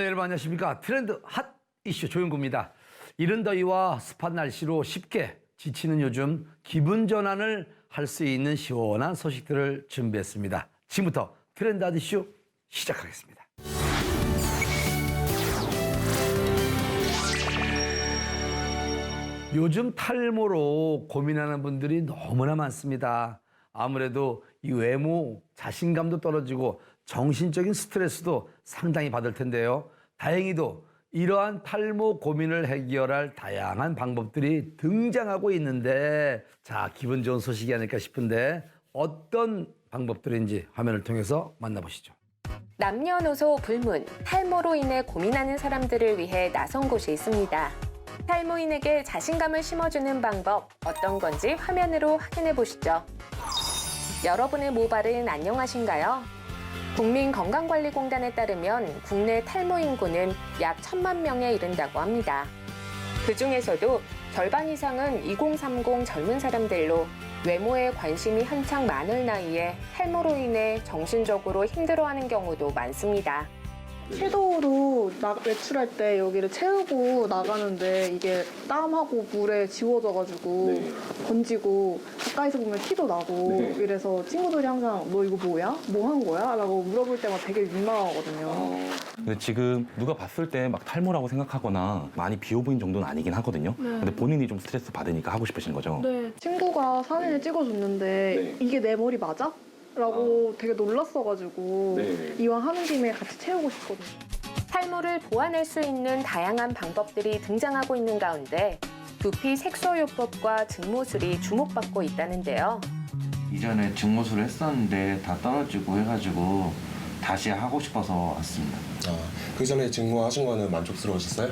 네, 여러분 안녕하십니까. 트렌드 핫 이슈 조영구입니다. 이른 더위와 습한 날씨로 쉽게 지치는 요즘 기분 전환을 할 수 있는 시원한 소식들을 준비했습니다. 지금부터 트렌드 핫 이슈 시작하겠습니다. 요즘 탈모로 고민하는 분들이 너무나 많습니다. 아무래도 이 외모, 자신감도 떨어지고 정신적인 스트레스도 상당히 받을 텐데요. 다행히도 이러한 탈모 고민을 해결할 다양한 방법들이 등장하고 있는데, 자, 기분 좋은 소식이 아닐까 싶은데 어떤 방법들인지 화면을 통해서 만나보시죠. 남녀노소 불문, 탈모로 인해 고민하는 사람들을 위해 나선 곳이 있습니다. 탈모인에게 자신감을 심어주는 방법 어떤 건지 화면으로 확인해 보시죠. 여러분의 모발은 안녕하신가요? 국민건강관리공단에 따르면 국내 탈모 인구는 약 1,000만 명에 이른다고 합니다. 그중에서도 절반 이상은 2030 젊은 사람들로 외모에 관심이 한창 많을 나이에 탈모로 인해 정신적으로 힘들어하는 경우도 많습니다. 섀도우로 외출할 때 여기를 채우고 나가는데 이게 땀하고 물에 지워져가지고 번지고 가까이서 보면 티도 나고 이래서 친구들이 항상 너 이거 뭐야? 뭐 한 거야? 라고 물어볼 때마다 되게 민망하거든요. 근데 지금 누가 봤을 때 막 탈모라고 생각하거나 많이 비어 보이는 정도는 아니긴 하거든요. 근데 본인이 좀 스트레스 받으니까 하고 싶으신 거죠? 네. 친구가 사진을 찍어줬는데 이게 내 머리 맞아? 라고 되게 놀랐어가지고 이왕 하는 김에 같이 채우고 싶거든요. 탈모를 보완할 수 있는 다양한 방법들이 등장하고 있는 가운데 두피 색소요법과 증모술이 주목받고 있다는데요. 이전에 증모술을 했었는데 다 떨어지고 해가지고 다시 하고 싶어서 왔습니다. 그 전에 증모하신 거는 만족스러우셨어요?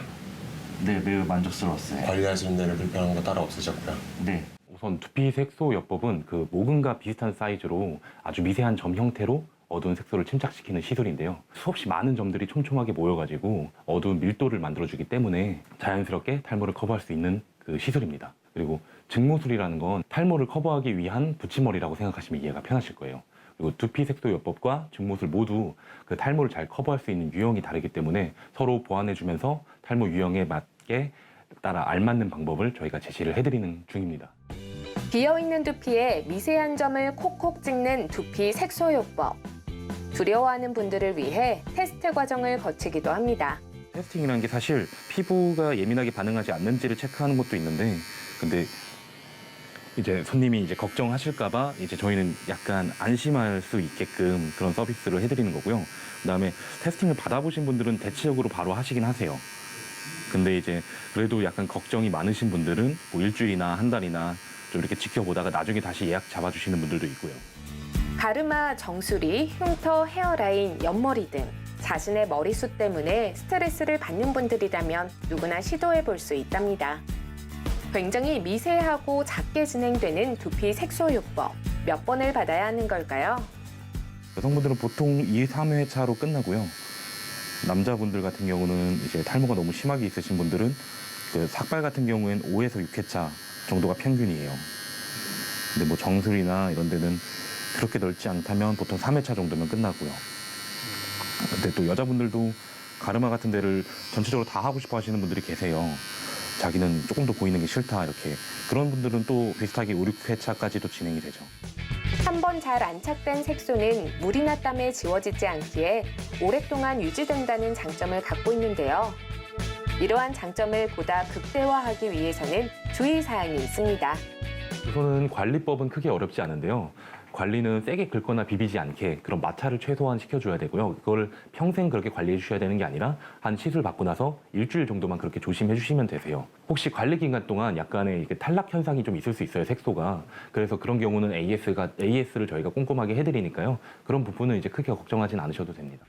네, 매우 만족스러웠어요. 관리하시는 데는 불편한 거 따로 없으셨고요? 네. 우선 두피 색소요법은 그 모근과 비슷한 사이즈로 아주 미세한 점 형태로 어두운 색소를 침착시키는 시술인데요. 수없이 많은 점들이 촘촘하게 모여가지고 어두운 밀도를 만들어주기 때문에 자연스럽게 탈모를 커버할 수 있는 그 시술입니다. 그리고 증모술이라는 건 탈모를 커버하기 위한 붙임머리라고 생각하시면 이해가 편하실 거예요. 그리고 두피 색소요법과 증모술 모두 그 탈모를 잘 커버할 수 있는 유형이 다르기 때문에 서로 보완해주면서 탈모 유형에 맞게 따라 알맞는 방법을 저희가 제시를 해드리는 중입니다. 비어있는 두피에 미세한 점을 콕콕 찍는 두피 색소요법. 두려워하는 분들을 위해 테스트 과정을 거치기도 합니다. 테스팅이라는 게 사실 피부가 예민하게 반응하지 않는지를 체크하는 것도 있는데, 근데 이제 손님이 이제 걱정하실까봐 이제 저희는 약간 안심할 수 있게끔 그런 서비스를 해드리는 거고요. 그다음에 테스팅을 받아보신 분들은 대체적으로 바로 하시긴 하세요. 근데 이제 그래도 약간 걱정이 많으신 분들은 뭐 일주일이나 한 달이나 좀 이렇게 지켜보다가 나중에 다시 예약 잡아주시는 분들도 있고요. 가르마, 정수리, 흉터, 헤어라인, 옆머리 등 자신의 머리숱 때문에 스트레스를 받는 분들이라면 누구나 시도해 볼 수 있답니다. 굉장히 미세하고 작게 진행되는 두피 색소요법. 몇 번을 받아야 하는 걸까요? 여성분들은 보통 2, 3회차로 끝나고요. 남자분들 같은 경우는 이제 탈모가 너무 심하게 있으신 분들은 그 삭발 같은 경우에는 5에서 6회차 정도가 평균이에요. 근데 뭐 정수리나 이런 데는 그렇게 넓지 않다면 보통 3회차 정도면 끝나고요. 근데 또 여자분들도 가르마 같은 데를 전체적으로 다 하고 싶어 하시는 분들이 계세요. 자기는 조금 더 보이는 게 싫다 이렇게. 그런 분들은 또 비슷하게 5, 6회차까지도 진행이 되죠. 한 번 잘 안착된 색소는 물이나 땀에 지워지지 않기에 오랫동안 유지된다는 장점을 갖고 있는데요. 이러한 장점을 보다 극대화하기 위해서는 주의사항이 있습니다. 우선은 관리법은 크게 어렵지 않은데요. 관리는 세게 긁거나 비비지 않게 그런 마찰을 최소한 시켜줘야 되고요. 그걸 평생 그렇게 관리해 주셔야 되는 게 아니라 한 시술 받고 나서 일주일 정도만 그렇게 조심해 주시면 되세요. 혹시 관리 기간 동안 약간의 탈락 현상이 좀 있을 수 있어요, 색소가. 그래서 그런 경우는 AS를 저희가 꼼꼼하게 해드리니까요. 그런 부분은 이제 크게 걱정하진 않으셔도 됩니다.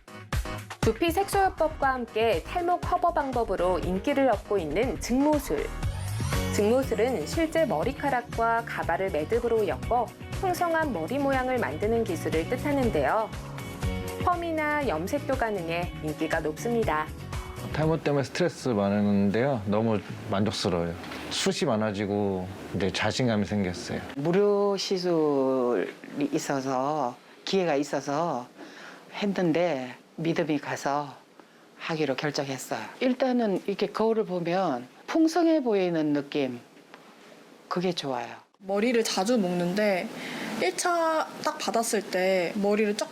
두피 색소요법과 함께 탈모 커버 방법으로 인기를 얻고 있는 증모술. 증모술은 실제 머리카락과 가발을 매듭으로 엮어 풍성한 머리 모양을 만드는 기술을 뜻하는데요. 펌이나 염색도 가능해 인기가 높습니다. 탈모 때문에 스트레스 많았는데요. 너무 만족스러워요. 숱이 많아지고 이제 자신감이 생겼어요. 무료 시술이 있어서 기회가 있어서 했는데 믿음이 가서 하기로 결정했어요. 일단은 이렇게 거울을 보면 풍성해 보이는 느낌, 그게 좋아요. 머리를 자주 묶는데 1차 딱 받았을 때 머리를 쫙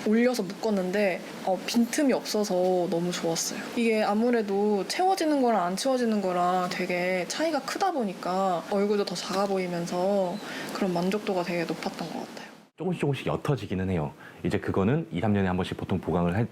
올려서 묶었는데 빈틈이 없어서 너무 좋았어요. 이게 아무래도 채워지는 거랑 안 채워지는 거랑 되게 차이가 크다 보니까 얼굴도 더 작아 보이면서 그런 만족도가 되게 높았던 것 같아요. 조금씩 옅어지기는 해요. 이제 그거는 2, 3년에 한 번씩 보통 보강을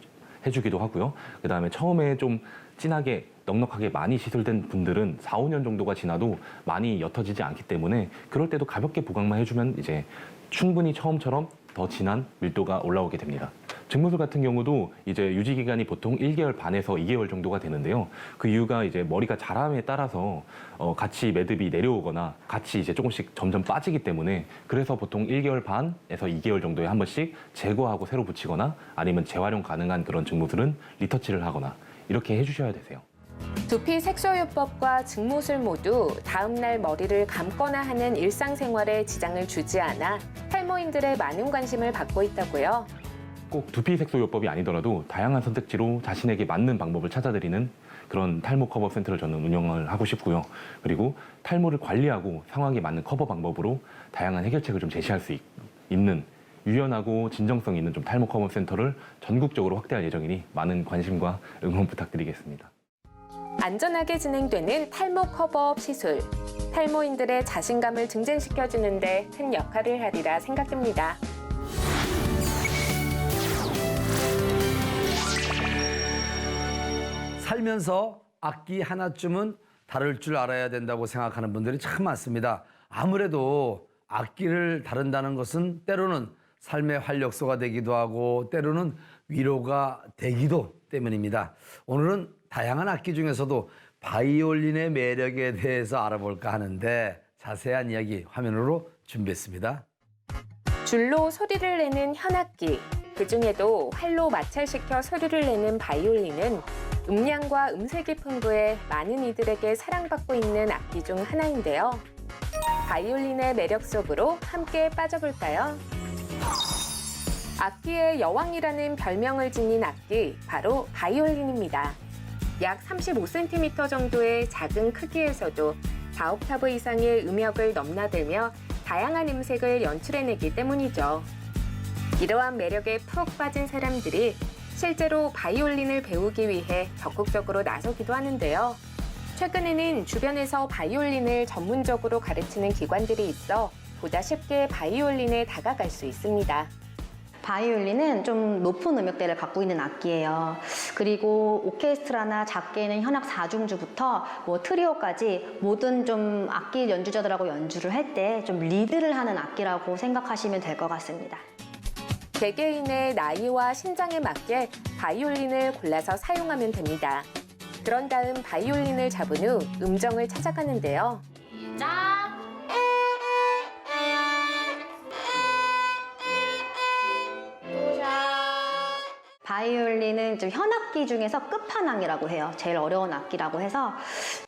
해주기도 하고요. 그 다음에 처음에 좀 진하게 넉넉하게 많이 시술된 분들은 4, 5년 정도가 지나도 많이 옅어지지 않기 때문에 그럴 때도 가볍게 보강만 해주면 이제 충분히 처음처럼 더 진한 밀도가 올라오게 됩니다. 증모술 같은 경우도 이제 유지 기간이 보통 1개월 반에서 2개월 정도가 되는데요. 그 이유가 이제 머리가 자람에 따라서 같이 매듭이 내려오거나 같이 이제 조금씩 점점 빠지기 때문에 그래서 보통 1개월 반에서 2개월 정도에 한 번씩 제거하고 새로 붙이거나 아니면 재활용 가능한 그런 증모술은 리터치를 하거나 이렇게 해주셔야 되세요. 두피 색소요법과 증모술 모두 다음날 머리를 감거나 하는 일상생활에 지장을 주지 않아 탈모인들의 많은 관심을 받고 있다고요. 꼭 두피 색소요법이 아니더라도 다양한 선택지로 자신에게 맞는 방법을 찾아드리는 그런 탈모 커버 센터를 저는 운영을 하고 싶고요. 그리고 탈모를 관리하고 상황에 맞는 커버 방법으로 다양한 해결책을 좀 제시할 수 있는 유연하고 진정성 있는 좀 탈모 커버 센터를 전국적으로 확대할 예정이니 많은 관심과 응원 부탁드리겠습니다. 안전하게 진행되는 탈모 커버업 시술. 탈모인들의 자신감을 증진시켜주는 데 큰 역할을 하리라 생각됩니다. 살면서 악기 하나쯤은 다룰 줄 알아야 된다고 생각하는 분들이 참 많습니다. 아무래도 악기를 다룬다는 것은 때로는 삶의 활력소가 되기도 하고 때로는 위로가 되기도 때문입니다. 오늘은 다양한 악기 중에서도 바이올린의 매력에 대해서 알아볼까 하는데 자세한 이야기 화면으로 준비했습니다. 줄로 소리를 내는 현악기, 그중에도 활로 마찰시켜 소리를 내는 바이올린은 음량과 음색이 풍부해 많은 이들에게 사랑받고 있는 악기 중 하나인데요. 바이올린의 매력 속으로 함께 빠져볼까요? 악기의 여왕이라는 별명을 지닌 악기, 바로 바이올린입니다. 약 35cm 정도의 작은 크기에서도 4옥타브 이상의 음역을 넘나들며 다양한 음색을 연출해내기 때문이죠. 이러한 매력에 푹 빠진 사람들이 실제로 바이올린을 배우기 위해 적극적으로 나서기도 하는데요. 최근에는 주변에서 바이올린을 전문적으로 가르치는 기관들이 있어 보다 쉽게 바이올린에 다가갈 수 있습니다. 바이올린은 좀 높은 음역대를 갖고 있는 악기예요. 그리고 오케스트라나 작게는 현악 4중주부터 뭐 트리오까지 모든 좀 악기 연주자들하고 연주를 할 때 좀 리드를 하는 악기라고 생각하시면 될 것 같습니다. 개개인의 나이와 신장에 맞게 바이올린을 골라서 사용하면 됩니다. 그런 다음 바이올린을 잡은 후 음정을 찾아가는데요. 바이올린은 좀 현악기 중에서 끝판왕이라고 해요. 제일 어려운 악기라고 해서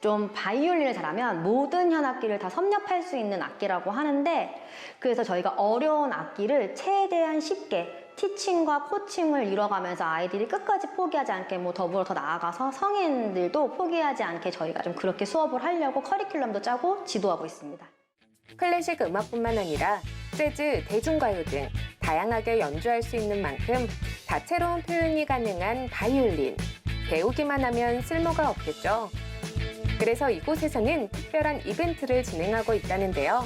좀 바이올린을 잘하면 모든 현악기를 다 섭렵할 수 있는 악기라고 하는데, 그래서 저희가 어려운 악기를 최대한 쉽게 티칭과 코칭을 이뤄가면서 아이들이 끝까지 포기하지 않게 더불어 더 나아가서 성인들도 포기하지 않게 저희가 좀 그렇게 수업을 하려고 커리큘럼도 짜고 지도하고 있습니다. 클래식 음악뿐만 아니라 재즈, 대중가요 등 다양하게 연주할 수 있는 만큼 다채로운 표현이 가능한 바이올린. 배우기만 하면 쓸모가 없겠죠. 그래서 이곳에서는 특별한 이벤트를 진행하고 있다는데요.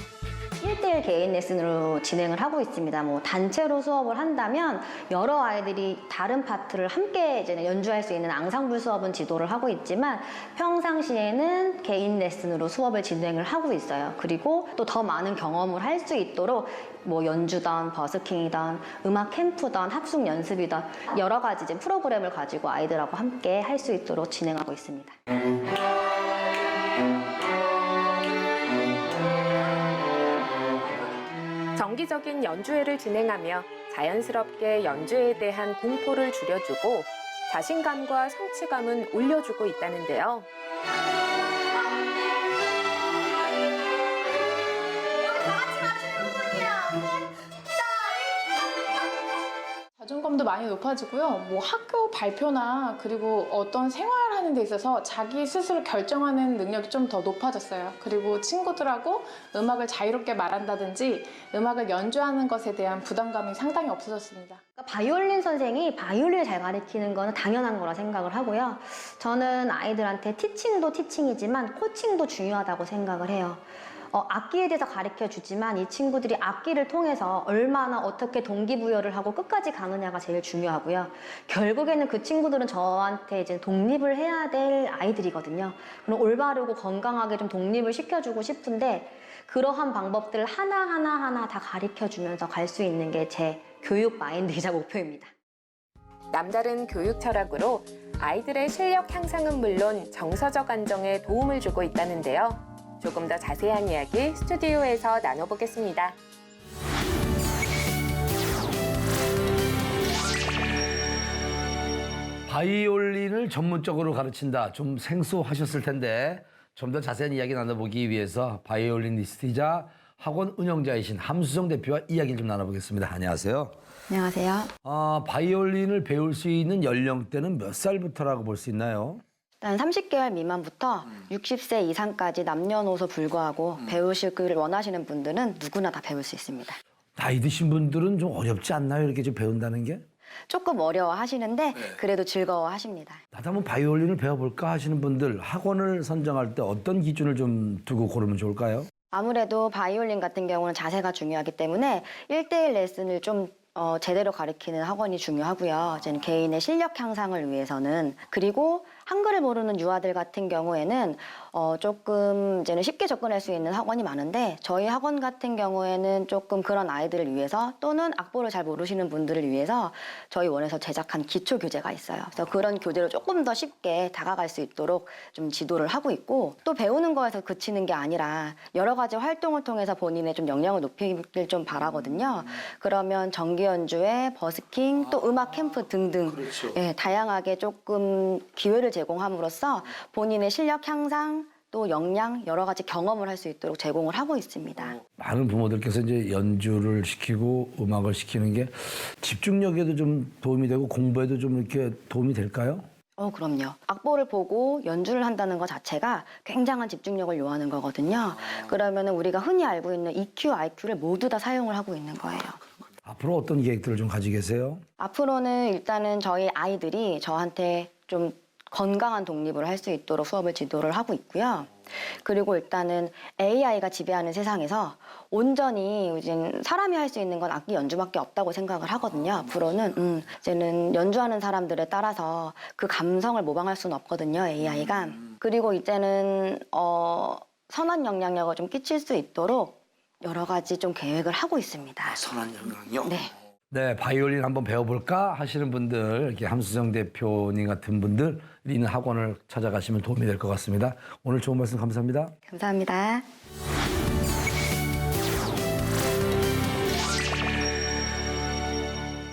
1대1 개인 레슨으로 진행을 하고 있습니다. 단체로 수업을 한다면 여러 아이들이 다른 파트를 함께 이제 연주할 수 있는 앙상블 수업은 지도를 하고 있지만 평상시에는 개인 레슨으로 수업을 진행을 하고 있어요. 그리고 또 더 많은 경험을 할 수 있도록 연주던 버스킹이던 음악 캠프던 합숙 연습이던 여러 가지 이제 프로그램을 가지고 아이들하고 함께 할 수 있도록 진행하고 있습니다. 정기적인 연주회를 진행하며 자연스럽게 연주에 대한 공포를 줄여주고 자신감과 성취감은 올려주고 있다는데요. 자존감도 기본도 많이 높아지고요. 뭐 학교 발표나 그리고 어떤 생활하는 데 있어서 자기 스스로 결정하는 능력이 좀 더 높아졌어요. 그리고 친구들하고 음악을 자유롭게 말한다든지 음악을 연주하는 것에 대한 부담감이 상당히 없어졌습니다. 바이올린 선생이 바이올린을 잘 가르치는 거는 당연한 거라 생각을 하고요. 저는 아이들한테 티칭도 티칭이지만 코칭도 중요하다고 생각을 해요. 악기에 대해서 가르쳐 주지만 이 친구들이 악기를 통해서 얼마나 어떻게 동기부여를 하고 끝까지 가느냐가 제일 중요하고요. 결국에는 그 친구들은 저한테 이제 독립을 해야 될 아이들이거든요. 그럼 올바르고 건강하게 좀 독립을 시켜주고 싶은데 그러한 방법들을 하나하나 다 가르쳐 주면서 갈 수 있는 게 제 교육 마인드이자 목표입니다. 남다른 교육 철학으로 아이들의 실력 향상은 물론 정서적 안정에 도움을 주고 있다는데요. 조금 더 자세한 이야기 스튜디오에서 나눠보겠습니다. 바이올린을 전문적으로 가르친다. 좀 생소하셨을 텐데 좀 더 자세한 이야기 나눠보기 위해서 바이올리니스트이자 학원 운영자이신 함수정 대표와 이야기를 좀 나눠보겠습니다. 안녕하세요. 안녕하세요. 바이올린을 배울 수 있는 연령대는 몇 살부터라고 볼 수 있나요? 일단 30개월 미만부터 60세 이상까지 남녀노소 불구하고 배우시기를 원하시는 분들은 누구나 다 배울 수 있습니다. 나이 드신 분들은 좀 어렵지 않나요? 이렇게 좀 배운다는 게? 조금 어려워하시는데 그래도 즐거워하십니다. 나도 한번 바이올린을 배워볼까 하시는 분들 학원을 선정할 때 어떤 기준을 좀 두고 고르면 좋을까요? 아무래도 바이올린 같은 경우는 자세가 중요하기 때문에 1대1 레슨을 좀 제대로 가르치는 학원이 중요하고요. 저는 개인의 실력 향상을 위해서는 그리고 한글을 모르는 유아들 같은 경우에는 조금 이제는 쉽게 접근할 수 있는 학원이 많은데 저희 학원 같은 경우에는 조금 그런 아이들을 위해서 또는 악보를 잘 모르시는 분들을 위해서 저희 원에서 제작한 기초 교재가 있어요. 그래서 그런 교재로 조금 더 쉽게 다가갈 수 있도록 좀 지도를 하고 있고 또 배우는 거에서 그치는 게 아니라 여러 가지 활동을 통해서 본인의 좀 역량을 높이길 좀 바라거든요. 그러면 정기 연주회, 버스킹, 또 음악 캠프 등등 예, 다양하게 조금 기회를 제공함으로써 본인의 실력 향상 또 역량 여러 가지 경험을 할 수 있도록 제공을 하고 있습니다. 많은 부모들께서 이제 연주를 시키고 음악을 시키는 게 집중력에도 좀 도움이 되고 공부에도 좀 이렇게 도움이 될까요? 그럼요. 악보를 보고 연주를 한다는 것 자체가 굉장한 집중력을 요하는 거거든요. 그러면 우리가 흔히 알고 있는 EQ, IQ를 모두 다 사용을 하고 있는 거예요. 앞으로 어떤 계획들을 좀 가지고 계세요? 앞으로는 일단은 저희 아이들이 저한테 좀 건강한 독립을 할 수 있도록 수업을 지도를 하고 있고요. 그리고 일단은 AI가 지배하는 세상에서 온전히 이제 사람이 할 수 있는 건 악기 연주밖에 없다고 생각을 하거든요. 앞으로는 이제는 연주하는 사람들에 따라서 그 감성을 모방할 수는 없거든요. AI가. 그리고 이제는 선한 영향력을 좀 끼칠 수 있도록 여러 가지 좀 계획을 하고 있습니다. 선한 영향력? 네. 네, 바이올린 한번 배워볼까 하시는 분들, 이렇게 함수정 대표님 같은 분들 있는 학원을 찾아가시면 도움이 될 것 같습니다. 오늘 좋은 말씀 감사합니다. 감사합니다.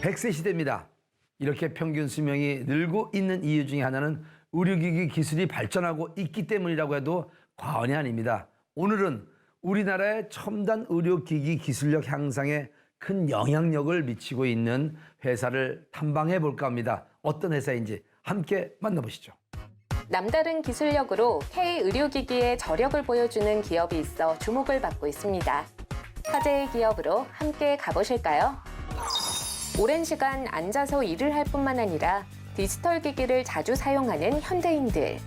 백세 시대입니다. 이렇게 평균 수명이 늘고 있는 이유 중에 하나는 의료기기 기술이 발전하고 있기 때문이라고 해도 과언이 아닙니다. 오늘은 우리나라의 첨단 의료기기 기술력 향상에 큰 영향력을 미치고 있는 회사를 탐방해 볼까 합니다. 어떤 회사인지 함께 만나보시죠. 남다른 기술력으로 K-의료기기의 저력을 보여주는 기업이 있어 주목을 받고 있습니다. 화제의 기업으로 함께 가보실까요? 오랜 시간 앉아서 일을 할 뿐만 아니라 디지털 기기를 자주 사용하는 현대인들.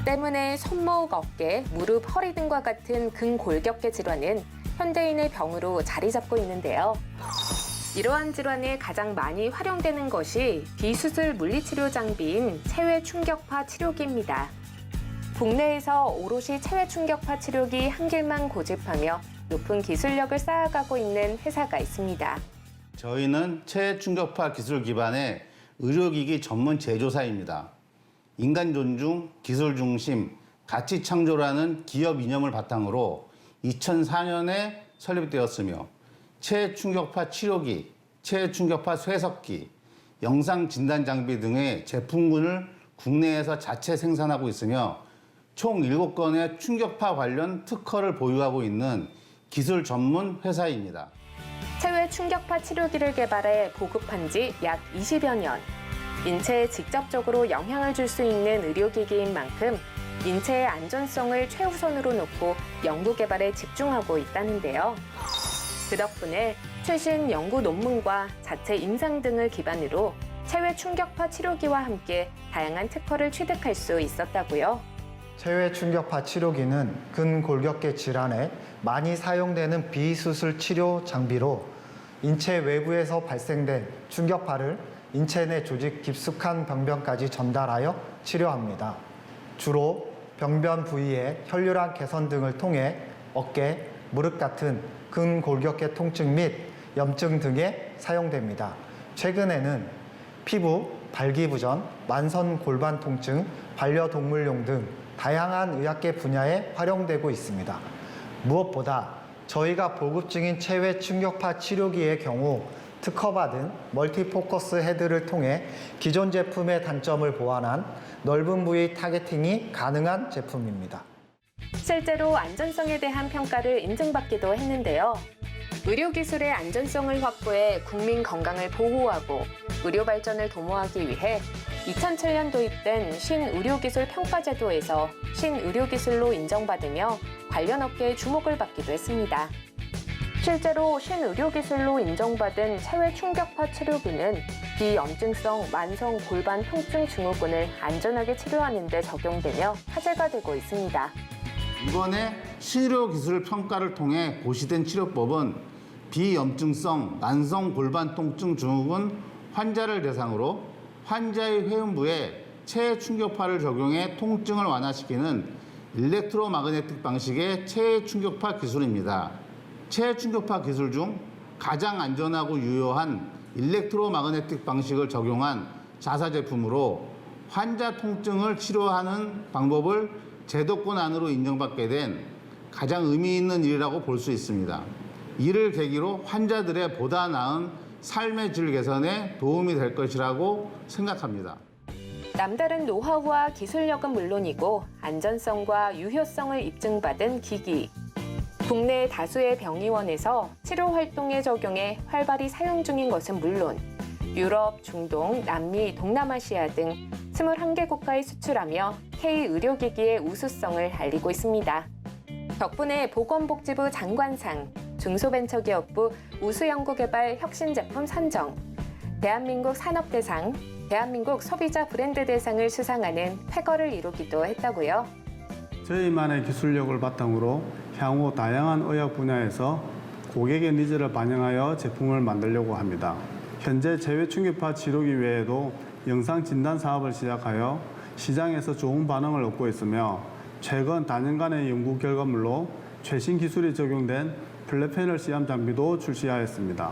때문에 손목, 어깨, 무릎, 허리 등과 같은 근골격계 질환은 현대인의 병으로 자리 잡고 있는데요. 이러한 질환에 가장 많이 활용되는 것이 비수술 물리치료 장비인 체외 충격파 치료기입니다. 국내에서 오롯이 체외 충격파 치료기 한 길만 고집하며 높은 기술력을 쌓아가고 있는 회사가 있습니다. 저희는 체외 충격파 기술 기반의 의료기기 전문 제조사입니다. 인간 존중, 기술 중심, 가치 창조라는 기업 이념을 바탕으로 2004년에 설립되었으며 체외 충격파 치료기, 체외 충격파 쇠석기, 영상 진단 장비 등의 제품군을 국내에서 자체 생산하고 있으며 총 7건의 충격파 관련 특허를 보유하고 있는 기술 전문 회사입니다. 체외 체외 충격파 치료기를 개발해 보급한 지 약 20여 년. 인체에 직접적으로 영향을 줄 수 있는 의료기기인 만큼 인체의 안전성을 최우선으로 놓고 연구 개발에 집중하고 있다는데요. 그 덕분에 최신 연구 논문과 자체 임상 등을 기반으로 체외 충격파 치료기와 함께 다양한 특허를 취득할 수 있었다고요. 체외 충격파 치료기는 근골격계 질환에 많이 사용되는 비수술 치료 장비로 인체 외부에서 발생된 충격파를 인체 내 조직 깊숙한 병변까지 전달하여 치료합니다. 주로 병변 부위의 혈류량 개선 등을 통해 어깨, 무릎 같은 근골격계 통증 및 염증 등에 사용됩니다. 최근에는 피부, 발기부전, 만선 골반 통증, 반려동물용 등 다양한 의학계 분야에 활용되고 있습니다. 무엇보다 저희가 보급 중인 체외 충격파 치료기의 경우 특허받은 멀티포커스 헤드를 통해 기존 제품의 단점을 보완한 넓은 부위 타겟팅이 가능한 제품입니다. 실제로 안전성에 대한 평가를 인증받기도 했는데요. 의료기술의 안전성을 확보해 국민 건강을 보호하고 의료 발전을 도모하기 위해 2007년 도입된 신의료기술 평가제도에서 신의료기술로 인정받으며 관련 업계의 주목을 받기도 했습니다. 실제로 신의료기술로 인정받은 체외 충격파 치료기는 비염증성 만성 골반 통증 증후군을 안전하게 치료하는 데 적용되며 화제가 되고 있습니다. 이번에 신의료 기술 평가를 통해 고시된 치료법은 비염증성 만성 골반 통증 증후군 환자를 대상으로 환자의 회음부에 체외 충격파를 적용해 통증을 완화시키는 일렉트로마그네틱 방식의 체외 충격파 기술입니다. 체외 충격파 기술 중 가장 안전하고 유효한 일렉트로마그네틱 방식을 적용한 자사 제품으로 환자 통증을 치료하는 방법을 제도권 안으로 인정받게 된 가장 의미 있는 일이라고 볼 수 있습니다. 이를 계기로 환자들의 보다 나은 삶의 질 개선에 도움이 될 것이라고 생각합니다. 남다른 노하우와 기술력은 물론이고 안전성과 유효성을 입증받은 기기. 국내 다수의 병의원에서 치료 활동에 적용해 활발히 사용 중인 것은 물론 유럽, 중동, 남미, 동남아시아 등 21개 국가에 수출하며 K의료기기의 우수성을 알리고 있습니다. 덕분에 보건복지부 장관상, 중소벤처기업부 우수연구개발 혁신제품 선정, 대한민국 산업대상, 대한민국 소비자 브랜드 대상을 수상하는 쾌거를 이루기도 했다고요. 저희만의 기술력을 바탕으로 향후 다양한 의학 분야에서 고객의 니즈를 반영하여 제품을 만들려고 합니다. 현재 체외 충격파 치료기 외에도 영상 진단 사업을 시작하여 시장에서 좋은 반응을 얻고 있으며 최근 단연간의 연구 결과물로 최신 기술이 적용된 플랫 패널 시험 장비도 출시하였습니다.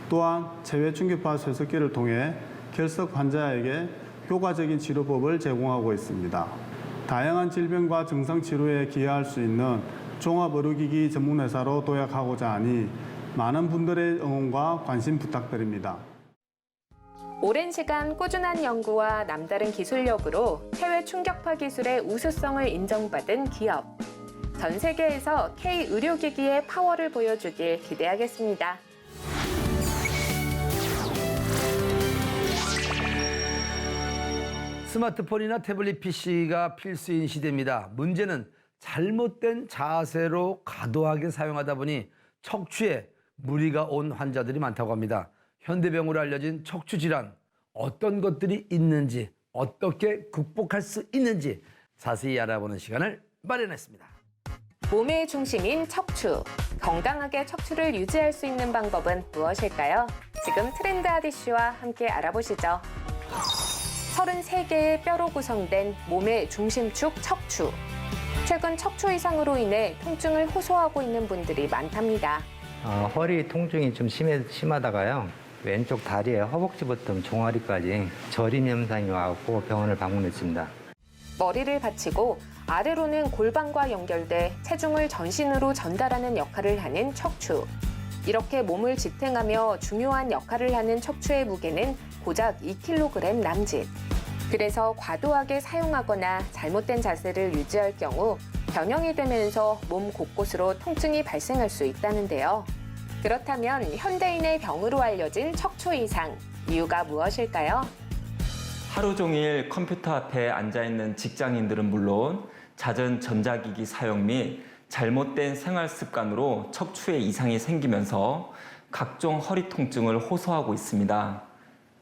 또한 체외 충격파 쇠석기를 통해 결석 환자에게 효과적인 치료법을 제공하고 있습니다. 다양한 질병과 증상 치료에 기여할 수 있는 종합의료기기 전문회사로 도약하고자 하니 많은 분들의 응원과 관심 부탁드립니다. 오랜 시간 꾸준한 연구와 남다른 기술력으로 체외 충격파 기술의 우수성을 인정받은 기업. 전 세계에서 K의료기기의 파워를 보여주길 기대하겠습니다. 스마트폰이나 태블릿 PC가 필수인 시대입니다. 문제는 잘못된 자세로 과도하게 사용하다 보니 척추에 무리가 온 환자들이 많다고 합니다. 현대병으로 알려진 척추 질환, 어떤 것들이 있는지, 어떻게 극복할 수 있는지 자세히 알아보는 시간을 마련했습니다. 몸의 중심인 척추. 건강하게 척추를 유지할 수 있는 방법은 무엇일까요? 지금 트렌드 아디씨와 함께 알아보시죠. 33개의 뼈로 구성된 몸의 중심축 척추. 최근 척추 이상으로 인해 통증을 호소하고 있는 분들이 많답니다. 허리 통증이 좀 심하다가요. 왼쪽 다리에 허벅지부터 종아리까지 저림 현상이 와서 병원을 방문했습니다. 머리를 받치고 아래로는 골반과 연결돼 체중을 전신으로 전달하는 역할을 하는 척추. 이렇게 몸을 지탱하며 중요한 역할을 하는 척추의 무게는 고작 2kg 남짓. 그래서 과도하게 사용하거나 잘못된 자세를 유지할 경우 변형이 되면서 몸 곳곳으로 통증이 발생할 수 있다는데요. 그렇다면 현대인의 병으로 알려진 척추 이상, 이유가 무엇일까요? 하루 종일 컴퓨터 앞에 앉아있는 직장인들은 물론 잦은 전자기기 사용 및 잘못된 생활 습관으로 척추에 이상이 생기면서 각종 허리 통증을 호소하고 있습니다.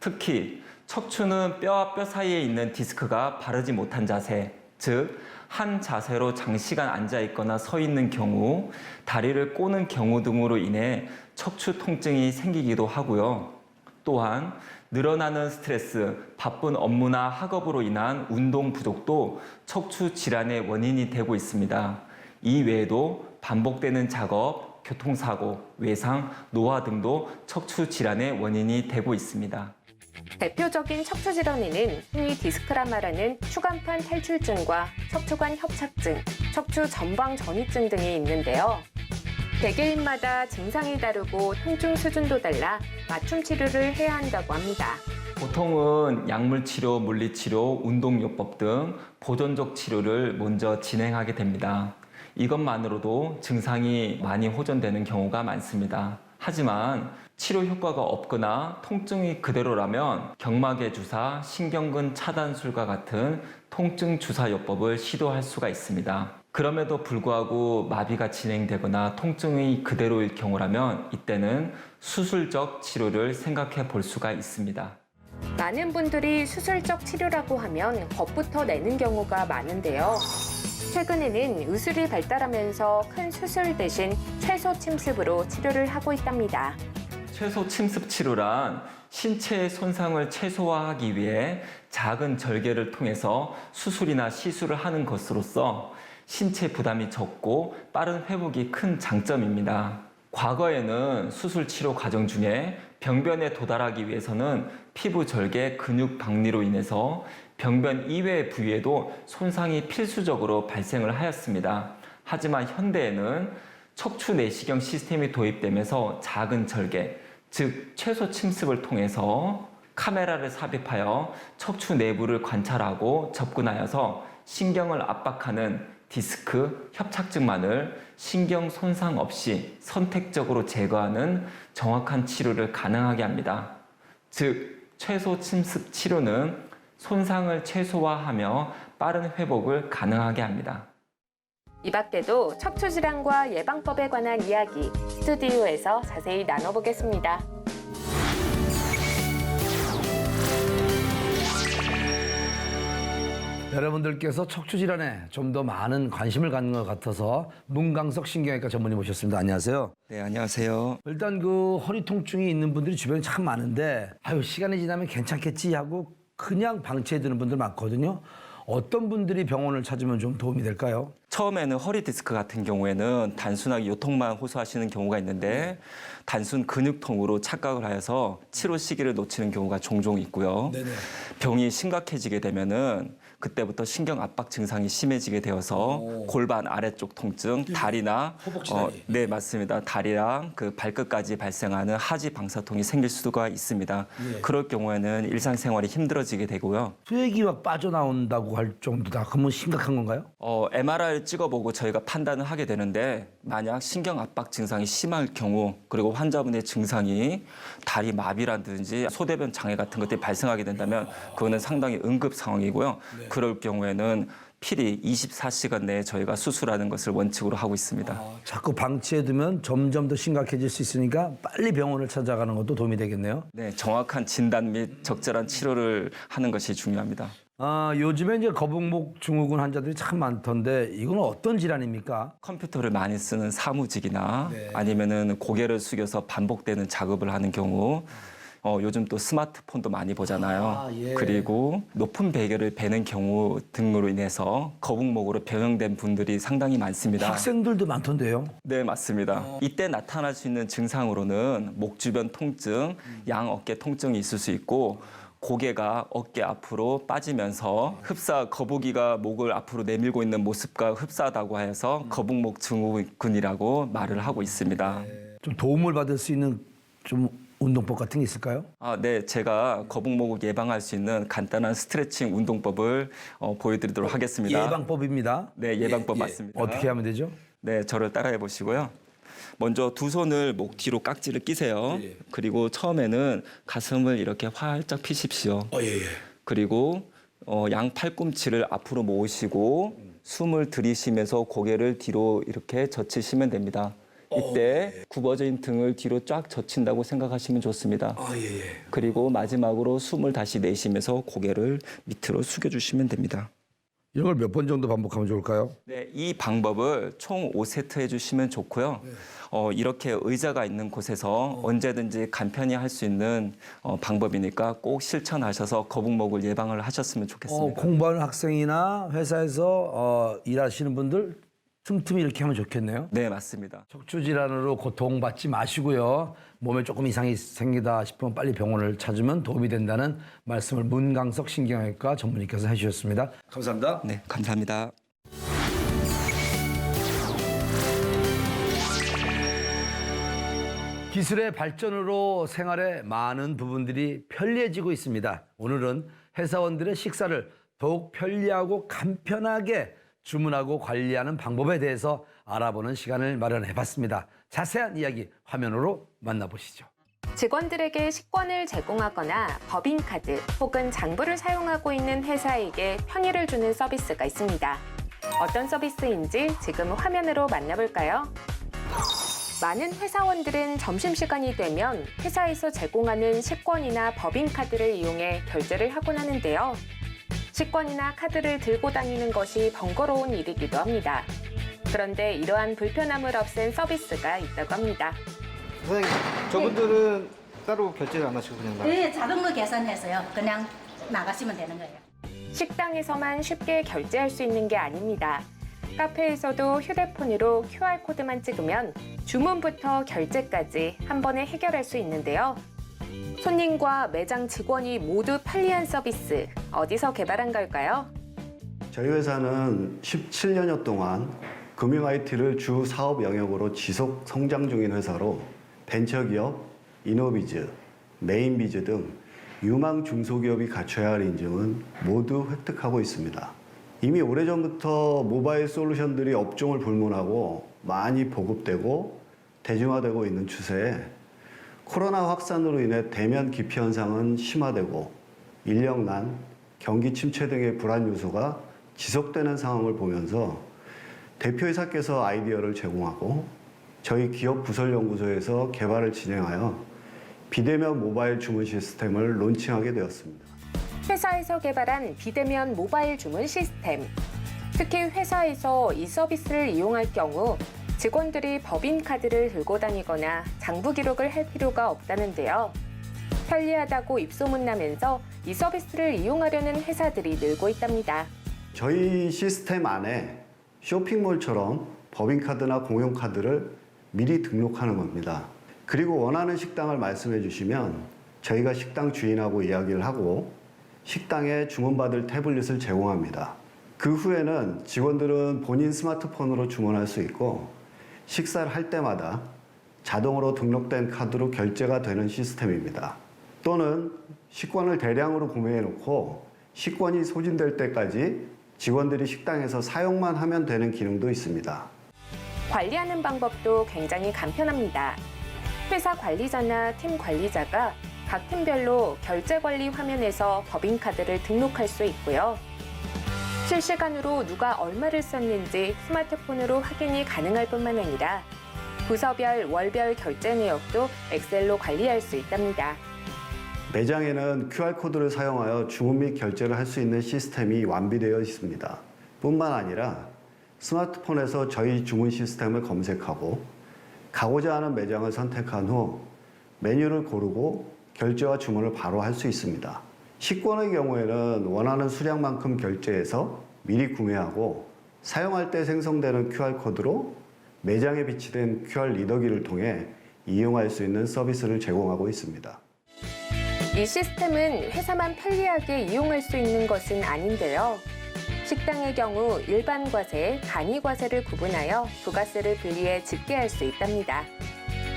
특히 척추는 뼈와 뼈 사이에 있는 디스크가 바르지 못한 자세, 즉 한 자세로 장시간 앉아 있거나 서 있는 경우, 다리를 꼬는 경우 등으로 인해 척추 통증이 생기기도 하고요. 또한 늘어나는 스트레스, 바쁜 업무나 학업으로 인한 운동 부족도 척추 질환의 원인이 되고 있습니다. 이 외에도 반복되는 작업, 교통사고, 외상, 노화 등도 척추 질환의 원인이 되고 있습니다. 대표적인 척추 질환에는 흔히 디스크라 말하는 추간판 탈출증과 척추관 협착증, 척추 전방 전이증 등이 있는데요. 개개인마다 증상이 다르고 통증 수준도 달라 맞춤 치료를 해야 한다고 합니다. 보통은 약물치료, 물리치료, 운동요법 등 보존적 치료를 먼저 진행하게 됩니다. 이것만으로도 증상이 많이 호전되는 경우가 많습니다. 하지만 치료 효과가 없거나 통증이 그대로라면 경막의 주사, 신경근 차단술과 같은 통증 주사요법을 시도할 수가 있습니다. 그럼에도 불구하고 마비가 진행되거나 통증이 그대로일 경우라면 이때는 수술적 치료를 생각해 볼 수가 있습니다. 많은 분들이 수술적 치료라고 하면 겁부터 내는 경우가 많은데요. 최근에는 의술이 발달하면서 큰 수술 대신 최소 침습으로 치료를 하고 있답니다. 최소 침습 치료란 신체의 손상을 최소화하기 위해 작은 절개를 통해서 수술이나 시술을 하는 것으로서 신체 부담이 적고 빠른 회복이 큰 장점입니다. 과거에는 수술 치료 과정 중에 병변에 도달하기 위해서는 피부 절개, 근육 박리로 인해서 병변 이외의 부위에도 손상이 필수적으로 발생을 하였습니다. 하지만 현대에는 척추 내시경 시스템이 도입되면서 작은 절개, 즉 최소 침습을 통해서 카메라를 삽입하여 척추 내부를 관찰하고 접근하여서 신경을 압박하는 디스크, 협착증만을 신경 손상 없이 선택적으로 제거하는 정확한 치료를 가능하게 합니다. 즉, 최소 침습 치료는 손상을 최소화하며 빠른 회복을 가능하게 합니다. 이 밖에도 척추 질환과 예방법에 관한 이야기 스튜디오에서 자세히 나눠보겠습니다. 여러분들께서 척추 질환에 좀 더 많은 관심을 갖는 것 같아서 문강석 신경외과 전문의 모셨습니다. 안녕하세요. 네, 안녕하세요. 일단 그 허리 통증이 있는 분들이 주변에 참 많은데 아유 시간이 지나면 괜찮겠지 하고 그냥 방치해 두는 분들 많거든요. 어떤 분들이 병원을 찾으면 좀 도움이 될까요? 처음에는 허리 디스크 같은 경우에는 단순하게 요통만 호소하시는 경우가 있는데 단순 근육통으로 착각을 하여서 치료 시기를 놓치는 경우가 종종 있고요. 네네. 병이 심각해지게 되면은 그때부터 신경 압박 증상이 심해지게 되어서 골반 아래쪽 통증, 다리나 허벅지 다리. 네, 맞습니다. 다리랑 그 발끝까지 발생하는 하지 방사통이 생길 수가 있습니다. 예. 그럴 경우에는 일상생활이 힘들어지게 되고요. 수액이 막 빠져나온다고 할 정도다. 그러면 심각한 건가요? MRI를 찍어보고 저희가 판단을 하게 되는데 만약 신경 압박 증상이 심할 경우 그리고 환자분의 증상이 다리 마비라든지 소대변 장애 같은 것들이 발생하게 된다면 그거는 상당히 응급 상황이고요. 그럴 경우에는 필히 24시간 내에 저희가 수술하는 것을 원칙으로 하고 있습니다. 자꾸 방치해두면 점점 더 심각해질 수 있으니까 빨리 병원을 찾아가는 것도 도움이 되겠네요. 네, 정확한 진단 및 적절한 치료를 하는 것이 중요합니다. 요즘에 이제 거북목 증후군 환자들이 참 많던데 이건 어떤 질환입니까? 컴퓨터를 많이 쓰는 사무직이나 네. 아니면은 고개를 숙여서 반복되는 작업을 하는 경우 요즘 또 스마트폰도 많이 보잖아요. 예. 그리고 높은 베개를 베는 경우 등으로 인해서 거북목으로 변형된 분들이 상당히 많습니다. 학생들도 많던데요. 네, 맞습니다. 이때 나타날 수 있는 증상으로는 목 주변 통증, 양 어깨 통증이 있을 수 있고 고개가 어깨 앞으로 빠지면서 거북이가 목을 앞으로 내밀고 있는 모습과 흡사하다고 해서 거북목 증후군이라고 말을 하고 있습니다. 좀 도움을 받을 수 있는 좀 운동법 같은 게 있을까요? 네, 제가 거북목을 예방할 수 있는 간단한 스트레칭 운동법을 보여드리도록 하겠습니다. 예방법입니다. 네, 예방법 맞습니다. 어떻게 하면 되죠? 네, 저를 따라해 보시고요. 먼저 두 손을 목 뒤로 깍지를 끼세요. 그리고 처음에는 가슴을 이렇게 활짝 피십시오. 그리고 양 팔꿈치를 앞으로 모으시고 숨을 들이쉬면서 고개를 뒤로 이렇게 젖히시면 됩니다. 이때 굽어진 등을 뒤로 쫙 젖힌다고 생각하시면 좋습니다. 그리고 마지막으로 숨을 다시 내쉬면서 고개를 밑으로 숙여주시면 됩니다. 이걸 몇 번 정도 반복하면 좋을까요? 네, 이 방법을 총 5세트 해주시면 좋고요. 이렇게 의자가 있는 곳에서 언제든지 간편히 할 수 있는 방법이니까 꼭 실천하셔서 거북목을 예방을 하셨으면 좋겠습니다. 공부하는 학생이나 회사에서 일하시는 분들 틈틈이 이렇게 하면 좋겠네요. 네, 맞습니다. 척추 질환으로 고통받지 마시고요. 몸에 조금 이상이 생기다 싶으면 빨리 병원을 찾으면 도움이 된다는 말씀을 문강석 신경외과 전문의께서 해주셨습니다. 감사합니다. 네, 감사합니다. 기술의 발전으로 생활의 많은 부분들이 편리해지고 있습니다. 오늘은 회사원들의 식사를 더욱 편리하고 간편하게 주문하고 관리하는 방법에 대해서 알아보는 시간을 마련해봤습니다. 자세한 이야기 화면으로 만나보시죠. 직원들에게 식권을 제공하거나 법인카드 혹은 장부를 사용하고 있는 회사에게 편의를 주는 서비스가 있습니다. 어떤 서비스인지 지금 화면으로 만나볼까요? 많은 회사원들은 점심시간이 되면 회사에서 제공하는 식권이나 법인카드를 이용해 결제를 하곤 하는데요. 식권이나 카드를 들고 다니는 것이 번거로운 일이기도 합니다. 그런데 이러한 불편함을 없앤 서비스가 있다고 합니다. 선생님, 저분들은 따로 결제를 안 하시고 그냥 네, 자동으로 계산해서요. 그냥 나가시면 되는 거예요. 식당에서만 쉽게 결제할 수 있는 게 아닙니다. 카페에서도 휴대폰으로 QR코드만 찍으면 주문부터 결제까지 한 번에 해결할 수 있는데요. 손님과 매장 직원이 모두 편리한 서비스, 어디서 개발한 걸까요? 저희 회사는 17년여 동안 금융 IT를 주 사업 영역으로 지속 성장 중인 회사로 벤처기업, 이노비즈, 메인비즈 등 유망 중소기업이 갖춰야 할 인증은 모두 획득하고 있습니다. 이미 오래전부터 모바일 솔루션들이 업종을 불문하고 많이 보급되고 대중화되고 있는 추세에 코로나 확산으로 인해 대면 기피 현상은 심화되고 인력난, 경기 침체 등의 불안 요소가 지속되는 상황을 보면서 대표이사께서 아이디어를 제공하고 저희 기업 부설연구소에서 개발을 진행하여 비대면 모바일 주문 시스템을 론칭하게 되었습니다. 회사에서 개발한 비대면 모바일 주문 시스템. 특히 회사에서 이 서비스를 이용할 경우 직원들이 법인카드를 들고 다니거나 장부 기록을 할 필요가 없다는데요. 편리하다고 입소문나면서 이 서비스를 이용하려는 회사들이 늘고 있답니다. 저희 시스템 안에 쇼핑몰처럼 법인카드나 공용카드를 미리 등록하는 겁니다. 그리고 원하는 식당을 말씀해 주시면 저희가 식당 주인하고 이야기를 하고 식당에 주문받을 태블릿을 제공합니다. 그 후에는 직원들은 본인 스마트폰으로 주문할 수 있고 식사를 할 때마다 자동으로 등록된 카드로 결제가 되는 시스템입니다. 또는 식권을 대량으로 구매해 놓고 식권이 소진될 때까지 직원들이 식당에서 사용만 하면 되는 기능도 있습니다. 관리하는 방법도 굉장히 간편합니다. 회사 관리자나 팀 관리자가 각 팀별로 결제 관리 화면에서 법인카드를 등록할 수 있고요. 실시간으로 누가 얼마를 썼는지 스마트폰으로 확인이 가능할 뿐만 아니라 부서별, 월별 결제 내역도 엑셀로 관리할 수 있답니다. 매장에는 QR코드를 사용하여 주문 및 결제를 할 수 있는 시스템이 완비되어 있습니다. 뿐만 아니라 스마트폰에서 저희 주문 시스템을 검색하고 가고자 하는 매장을 선택한 후 메뉴를 고르고 결제와 주문을 바로 할 수 있습니다. 식권의 경우에는 원하는 수량만큼 결제해서 미리 구매하고 사용할 때 생성되는 QR코드로 매장에 비치된 QR 리더기를 통해 이용할 수 있는 서비스를 제공하고 있습니다. 이 시스템은 회사만 편리하게 이용할 수 있는 것은 아닌데요. 식당의 경우 일반 과세, 간이 과세를 구분하여 부가세를 분리해 집계할 수 있답니다.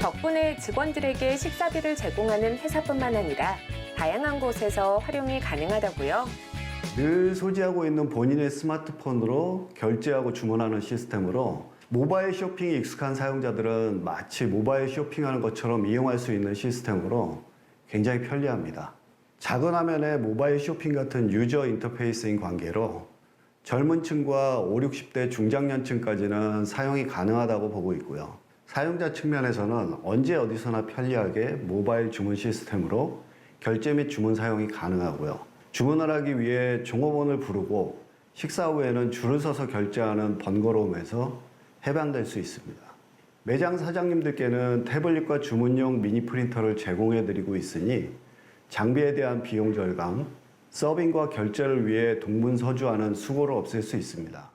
덕분에 직원들에게 식사비를 제공하는 회사뿐만 아니라 다양한 곳에서 활용이 가능하다고요. 늘 소지하고 있는 본인의 스마트폰으로 결제하고 주문하는 시스템으로 모바일 쇼핑이 익숙한 사용자들은 마치 모바일 쇼핑하는 것처럼 이용할 수 있는 시스템으로 굉장히 편리합니다. 작은 화면에 모바일 쇼핑 같은 유저 인터페이스인 관계로 젊은 층과 5, 60대 중장년층까지는 사용이 가능하다고 보고 있고요. 사용자 측면에서는 언제 어디서나 편리하게 모바일 주문 시스템으로 결제 및 주문 사용이 가능하고요. 주문을 하기 위해 종업원을 부르고 식사 후에는 줄을 서서 결제하는 번거로움에서 해방될 수 있습니다. 매장 사장님들께는 태블릿과 주문용 미니 프린터를 제공해드리고 있으니 장비에 대한 비용 절감, 서빙과 결제를 위해 동분서주하는 수고를 없앨 수 있습니다.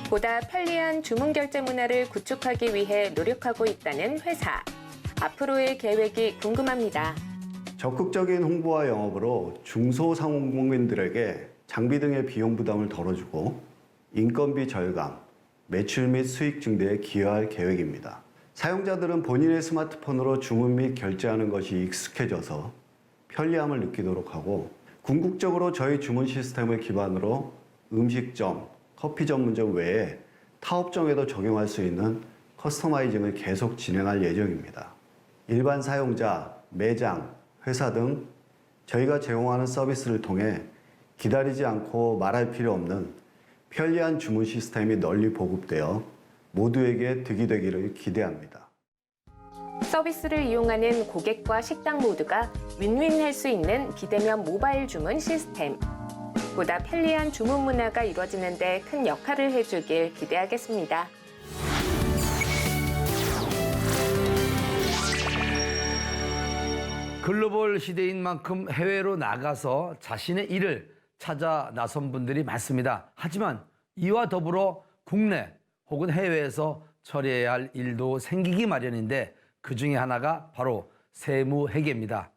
보다 편리한 주문 결제 문화를 구축하기 위해 노력하고 있다는 회사. 앞으로의 계획이 궁금합니다. 적극적인 홍보와 영업으로 중소상공인들에게 장비 등의 비용 부담을 덜어주고 인건비 절감, 매출 및 수익 증대에 기여할 계획입니다. 사용자들은 본인의 스마트폰으로 주문 및 결제하는 것이 익숙해져서 편리함을 느끼도록 하고 궁극적으로 저희 주문 시스템을 기반으로 음식점, 커피 전문점 외에 타업종에도 적용할 수 있는 커스터마이징을 계속 진행할 예정입니다. 일반 사용자, 매장, 회사 등 저희가 제공하는 서비스를 통해 기다리지 않고 말할 필요 없는 편리한 주문 시스템이 널리 보급되어 모두에게 득이 되기를 기대합니다. 서비스를 이용하는 고객과 식당 모두가 윈윈할 수 있는 비대면 모바일 주문 시스템. 보다 편리한 주문 문화가 이루어지는 데 큰 역할을 해주길 기대하겠습니다. 글로벌 시대인 만큼 해외로 나가서 자신의 일을 찾아 나선 분들이 많습니다. 하지만 이와 더불어 국내 혹은 해외에서 처리해야 할 일도 생기기 마련인데 그 중에 하나가 바로 세무회계입니다.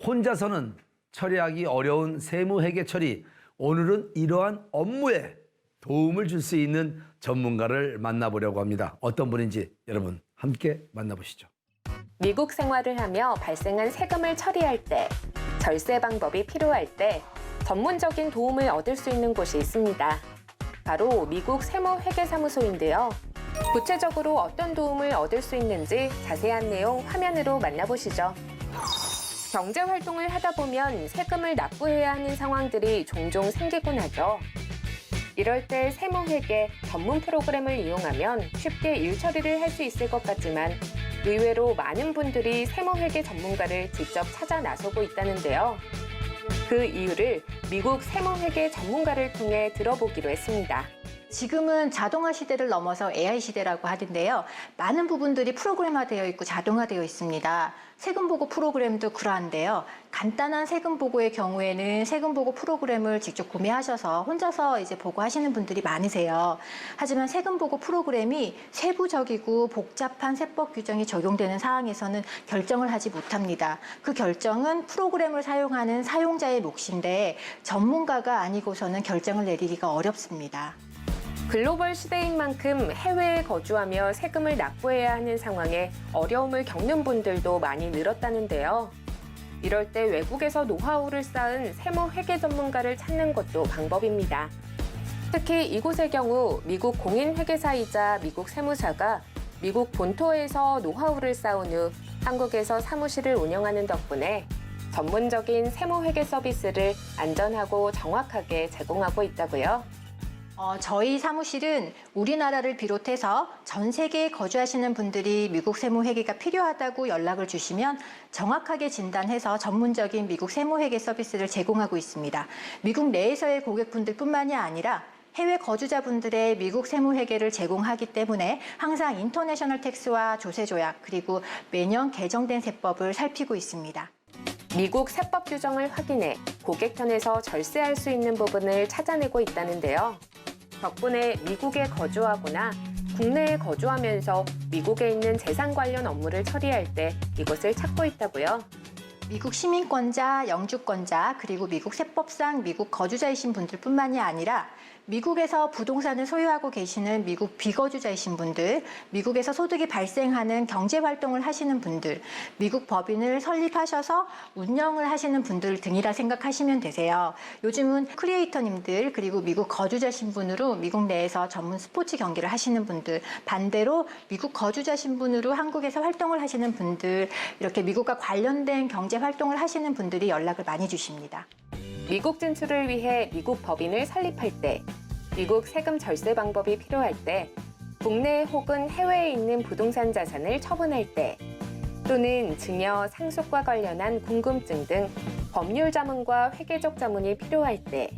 혼자서는 처리하기 어려운 세무회계 처리, 오늘은 이러한 업무에 도움을 줄 수 있는 전문가를 만나보려고 합니다. 어떤 분인지 여러분 함께 만나보시죠. 미국 생활을 하며 발생한 세금을 처리할 때, 절세 방법이 필요할 때 전문적인 도움을 얻을 수 있는 곳이 있습니다. 바로 미국 세무회계사무소인데요. 구체적으로 어떤 도움을 얻을 수 있는지 자세한 내용 화면으로 만나보시죠. 경제활동을 하다 보면 세금을 납부해야 하는 상황들이 종종 생기곤 하죠. 이럴 때 세무회계 전문 프로그램을 이용하면 쉽게 일 처리를 할 수 있을 것 같지만 의외로 많은 분들이 세무회계 전문가를 직접 찾아 나서고 있다는데요. 그 이유를 미국 세무회계 전문가를 통해 들어보기로 했습니다. 지금은 자동화 시대를 넘어서 AI 시대라고 하던데요. 많은 부분들이 프로그램화되어 있고 자동화되어 있습니다. 세금보고 프로그램도 그러한데요. 간단한 세금보고의 경우에는 세금보고 프로그램을 직접 구매하셔서 혼자서 이제 보고하시는 분들이 많으세요. 하지만 세금보고 프로그램이 세부적이고 복잡한 세법 규정이 적용되는 사항에서는 결정을 하지 못합니다. 그 결정은 프로그램을 사용하는 사용자의 몫인데 전문가가 아니고서는 결정을 내리기가 어렵습니다. 글로벌 시대인 만큼 해외에 거주하며 세금을 납부해야 하는 상황에 어려움을 겪는 분들도 많이 늘었다는데요. 이럴 때 외국에서 노하우를 쌓은 세무회계 전문가를 찾는 것도 방법입니다. 특히 이곳의 경우 미국 공인회계사이자 미국 세무사가 미국 본토에서 노하우를 쌓은 후 한국에서 사무실을 운영하는 덕분에 전문적인 세무회계 서비스를 안전하고 정확하게 제공하고 있다고요. 저희 사무실은 우리나라를 비롯해서 전 세계에 거주하시는 분들이 미국 세무회계가 필요하다고 연락을 주시면 정확하게 진단해서 전문적인 미국 세무회계 서비스를 제공하고 있습니다. 미국 내에서의 고객분들뿐만이 아니라 해외 거주자분들의 미국 세무회계를 제공하기 때문에 항상 인터내셔널 텍스와 조세조약 그리고 매년 개정된 세법을 살피고 있습니다. 미국 세법 규정을 확인해 고객 편에서 절세할 수 있는 부분을 찾아내고 있다는데요. 덕분에 미국에 거주하거나 국내에 거주하면서 미국에 있는 재산 관련 업무를 처리할 때 이곳을 찾고 있다고요. 미국 시민권자, 영주권자, 그리고 미국 세법상 미국 거주자이신 분들뿐만이 아니라 미국에서 부동산을 소유하고 계시는 미국 비거주자이신 분들, 미국에서 소득이 발생하는 경제활동을 하시는 분들, 미국 법인을 설립하셔서 운영을 하시는 분들 등이라 생각하시면 되세요. 요즘은 크리에이터님들 그리고 미국 거주자 신분으로 미국 내에서 전문 스포츠 경기를 하시는 분들, 반대로 미국 거주자 신분으로 한국에서 활동을 하시는 분들, 이렇게 미국과 관련된 경제활동을 하시는 분들이 연락을 많이 주십니다. 미국 진출을 위해 미국 법인을 설립할 때, 미국 세금 절세 방법이 필요할 때, 국내 혹은 해외에 있는 부동산 자산을 처분할 때, 또는 증여, 상속과 관련한 궁금증 등 법률 자문과 회계적 자문이 필요할 때,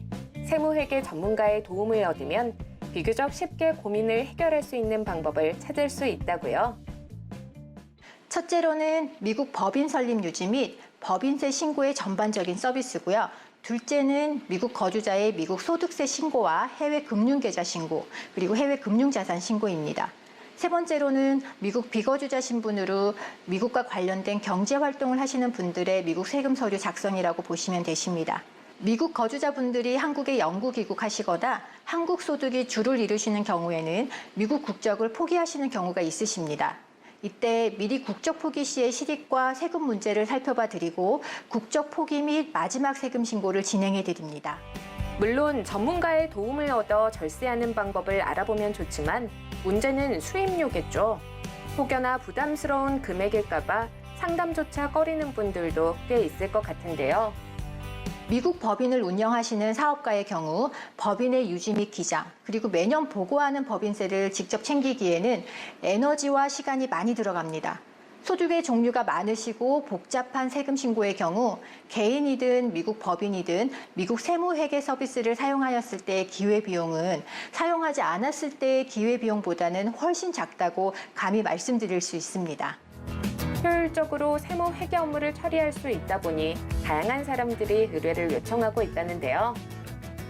세무회계 전문가의 도움을 얻으면 비교적 쉽게 고민을 해결할 수 있는 방법을 찾을 수 있다고요. 첫째로는 미국 법인 설립 유지 및 법인세 신고의 전반적인 서비스고요. 둘째는 미국 거주자의 미국 소득세 신고와 해외 금융계좌 신고, 그리고 해외 금융자산 신고입니다. 세 번째로는 미국 비거주자 신분으로 미국과 관련된 경제활동을 하시는 분들의 미국 세금 서류 작성이라고 보시면 되십니다. 미국 거주자분들이 한국에 영구 귀국하시거나 한국 소득이 주를 이루시는 경우에는 미국 국적을 포기하시는 경우가 있으십니다. 이때 미리 국적 포기 시의 실익과 세금 문제를 살펴봐 드리고 국적 포기 및 마지막 세금 신고를 진행해 드립니다. 물론 전문가의 도움을 얻어 절세하는 방법을 알아보면 좋지만 문제는 수임료겠죠. 혹여나 부담스러운 금액일까 봐 상담조차 꺼리는 분들도 꽤 있을 것 같은데요. 미국 법인을 운영하시는 사업가의 경우 법인의 유지 및 기장, 그리고 매년 보고하는 법인세를 직접 챙기기에는 에너지와 시간이 많이 들어갑니다. 소득의 종류가 많으시고 복잡한 세금 신고의 경우 개인이든 미국 법인이든 미국 세무회계 서비스를 사용하였을 때의 기회비용은 사용하지 않았을 때의 기회비용보다는 훨씬 작다고 감히 말씀드릴 수 있습니다. 효율적으로 세무 회계 업무를 처리할 수 있다 보니 다양한 사람들이 의뢰를 요청하고 있다는데요.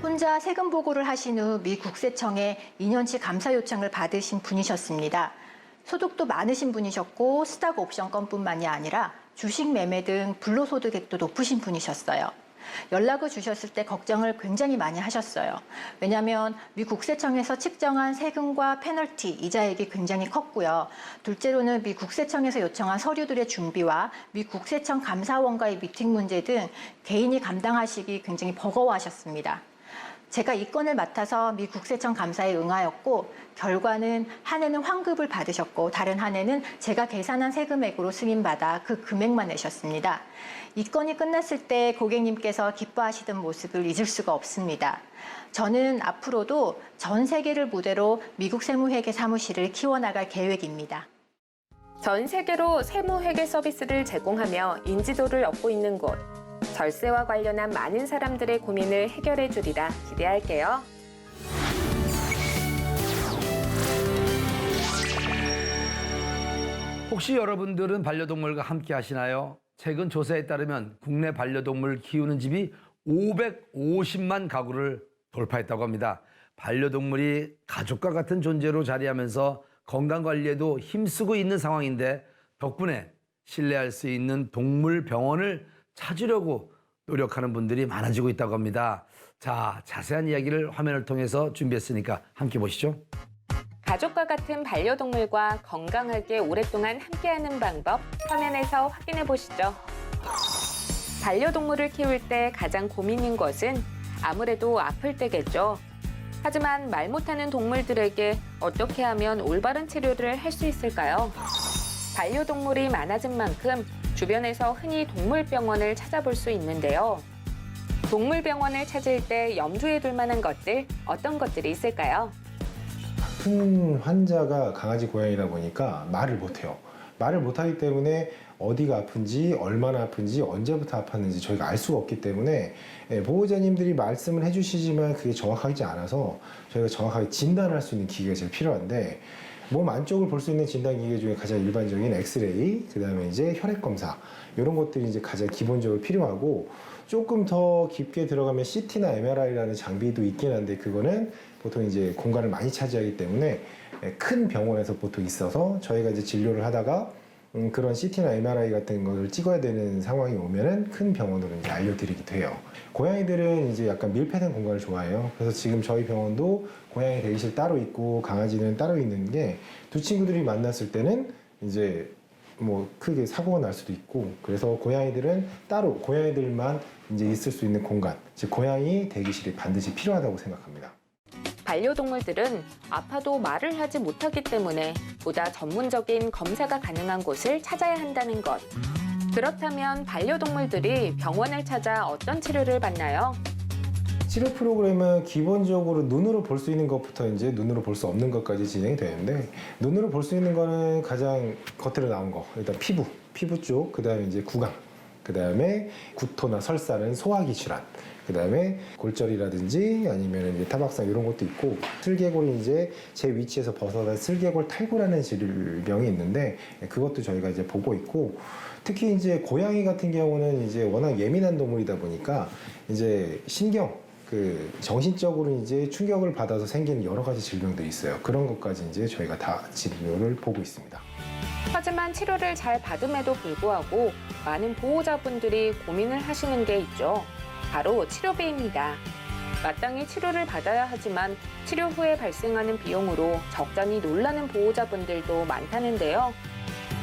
혼자 세금 보고를 하신 후 미 국세청에 2년치 감사 요청을 받으신 분이셨습니다. 소득도 많으신 분이셨고 스탁 옵션 건뿐만이 아니라 주식 매매 등 불로소득액도 높으신 분이셨어요. 연락을 주셨을 때 걱정을 굉장히 많이 하셨어요. 왜냐하면 미 국세청에서 측정한 세금과 페널티, 이자액이 굉장히 컸고요. 둘째로는 미 국세청에서 요청한 서류들의 준비와 미 국세청 감사원과의 미팅 문제 등 개인이 감당하시기 굉장히 버거워하셨습니다. 제가 이 건을 맡아서 미 국세청 감사에 응하였고 결과는 한 해는 환급을 받으셨고 다른 한 해는 제가 계산한 세금액으로 승인받아 그 금액만 내셨습니다. 이 건이 끝났을 때 고객님께서 기뻐하시던 모습을 잊을 수가 없습니다. 저는 앞으로도 전 세계를 무대로 미국 세무회계 사무실을 키워나갈 계획입니다. 전 세계로 세무회계 서비스를 제공하며 인지도를 얻고 있는 곳. 절세와 관련한 많은 사람들의 고민을 해결해 주리라 기대할게요. 혹시 여러분들은 반려동물과 함께 하시나요? 최근 조사에 따르면 국내 반려동물 키우는 집이 550만 가구를 돌파했다고 합니다. 반려동물이 가족과 같은 존재로 자리하면서 건강관리에도 힘쓰고 있는 상황인데 덕분에 신뢰할 수 있는 동물 병원을 찾으려고 노력하는 분들이 많아지고 있다고 합니다. 자, 자세한 이야기를 화면을 통해서 준비했으니까 함께 보시죠. 가족과 같은 반려동물과 건강하게 오랫동안 함께하는 방법 화면에서 확인해 보시죠. 반려동물을 키울 때 가장 고민인 것은 아무래도 아플 때겠죠. 하지만 말 못하는 동물들에게 어떻게 하면 올바른 치료를 할 수 있을까요? 반려동물이 많아진 만큼 주변에서 흔히 동물병원을 찾아볼 수 있는데요. 동물병원을 찾을 때 염두에 둘 만한 것들, 어떤 것들이 있을까요? 큰 환자가 강아지 고양이다 보니까 말을 못해요. 말을 못하기 때문에 어디가 아픈지, 얼마나 아픈지, 언제부터 아팠는지 저희가 알 수가 없기 때문에 보호자님들이 말씀을 해주시지만 그게 정확하지 않아서 저희가 정확하게 진단할 수 있는 기계가 제일 필요한데 몸 안쪽을 볼 수 있는 진단 기계 중에 가장 일반적인 엑스레이, 그 다음에 이제 혈액 검사 이런 것들이 이제 가장 기본적으로 필요하고 조금 더 깊게 들어가면 CT나 MRI라는 장비도 있긴 한데 그거는 보통 이제 공간을 많이 차지하기 때문에 큰 병원에서 보통 있어서 저희가 이제 진료를 하다가 그런 CT나 MRI 같은 것을 찍어야 되는 상황이 오면은 큰 병원으로 이제 알려드리기도 해요. 고양이들은 이제 약간 밀폐된 공간을 좋아해요. 그래서 지금 저희 병원도 고양이 대기실 따로 있고 강아지는 따로 있는 게 두 친구들이 만났을 때는 이제 뭐 크게 사고가 날 수도 있고, 그래서 고양이들은 따로 고양이들만 이제 있을 수 있는 공간, 즉 고양이 대기실이 반드시 필요하다고 생각합니다. 반려동물들은 아파도 말을 하지 못하기 때문에 보다 전문적인 검사가 가능한 곳을 찾아야 한다는 것. 그렇다면 반려동물들이 병원을 찾아 어떤 치료를 받나요? 치료 프로그램은 기본적으로 눈으로 볼 수 있는 것부터 이제 눈으로 볼 수 없는 것까지 진행이 되는데, 눈으로 볼 수 있는 거는 가장 겉으로 나온 거, 일단 피부 쪽, 그 다음에 이제 구강, 그 다음에 구토나 설사는 소화기 질환, 그 다음에 골절이라든지 아니면 이제 타박상 이런 것도 있고, 슬개골이 이제 제 위치에서 벗어난 슬개골 탈구라는 질병이 있는데 그것도 저희가 이제 보고 있고, 특히 이제 고양이 같은 경우는 이제 워낙 예민한 동물이다 보니까 이제 정신적으로 이제 충격을 받아서 생기는 여러 가지 질병들이 있어요. 그런 것까지 이제 저희가 다 진료를 보고 있습니다. 하지만 치료를 잘 받음에도 불구하고 많은 보호자분들이 고민을 하시는 게 있죠. 바로 치료비입니다. 마땅히 치료를 받아야 하지만 치료 후에 발생하는 비용으로 적잖이 놀라는 보호자분들도 많다는데요.